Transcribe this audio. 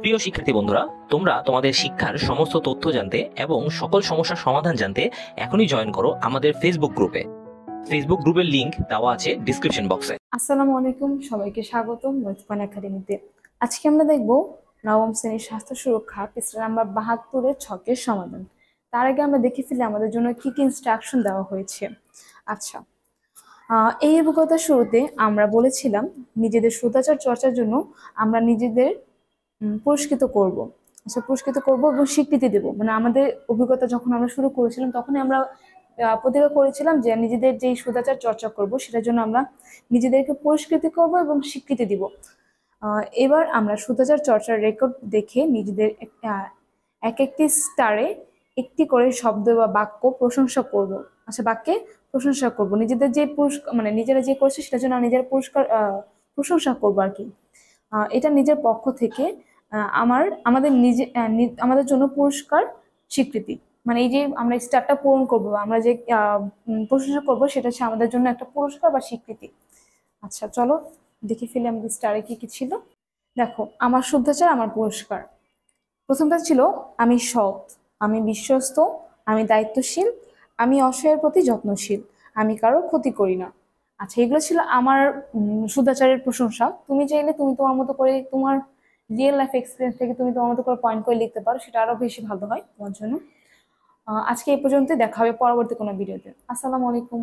প্রিয় শিক্ষার্থী বন্ধুরা, তোমরা তোমাদের শিক্ষার সমস্ত তথ্য জানতে এবং সকল সমস্যার সমাধান জানতে এখনই জয়েন করো আমাদের ফেসবুক গ্রুপে। ফেসবুক গ্রুপের লিংক দেওয়া আছে ডিসক্রিপশন বক্সে। আসসালামু আলাইকুম, সবাইকে স্বাগতম ওয়েলফেয়ার একাডেমিতে। আজকে আমরা দেখব নবম শ্রেণীর স্বাস্থ্য সুরক্ষা পৃষ্ঠা নাম্বার 72-এর ছকের সমাধান। তার আগে আমরা দেখে ফেলি আমাদের জন্য কি কি ইনস্ট্রাকশন দেওয়া হয়েছে। আচ্ছা, এই অভিজ্ঞতার শুরুতে আমরা বলেছিলাম নিজেদের শুদ্ধাচার চর্চার জন্য আমরা নিজেদের পুরস্কৃত করব। আচ্ছা, পুরস্কৃত করব এবং স্বীকৃতি দেব। মানে আমাদের অভিজ্ঞতা যখন আমরা শুরু করেছিলাম তখনই আমরা প্রতিজ্ঞা করেছিলাম যে নিজেদের যেই শুদ্ধাচার চর্চা করব সেটার জন্য আমরা নিজেদেরকে পুরস্কৃতি করব এবং স্বীকৃতি দিব। এবার আমরা শুদ্ধাচার চর্চার রেকর্ড দেখে নিজেদের এক একটি স্টারে একটি করে শব্দ বা বাক্য প্রশংসা করব। আচ্ছা, বাক্যে প্রশংসা করব, নিজেদের যে পুরস্কার মানে নিজেরা যে করছে সেটার জন্য নিজের প্রশংসা করবো আর কি। এটা নিজের পক্ষ থেকে আমাদের জন্য পুরস্কার স্বীকৃতি। মানে এই যে আমরা স্টারটা পূরণ করবো, আমরা যে প্রশংসা করবো সেটা হচ্ছে আমাদের জন্য একটা পুরস্কার বা স্বীকৃতি। আচ্ছা, চলো দেখে ফেলি আমাদের স্টারে কি কি ছিল। দেখো, আমার শুদ্ধাচার আমার পুরস্কার। প্রথমটা ছিল আমি সৎ, আমি বিশ্বস্ত, আমি দায়িত্বশীল, আমি অসহায়ের প্রতি যত্নশীল, আমি কারো ক্ষতি করি না। আচ্ছা, এগুলো ছিল আমার শুদ্ধাচারের প্রশংসা। তুমি চাইলে তুমি তোমার মতো করে তোমার রিয়েল লাইফ এক্সপিরিয়েন্স থেকে তুমি তোমার মতো করে পয়েন্ট করে লিখতে পারো, সেটা আরো বেশি ভালো হয় তোমার জন্য। আজকে এই পর্যন্ত, দেখা হবে পরবর্তী কোনো ভিডিওতে। আসসালামু আলাইকুম।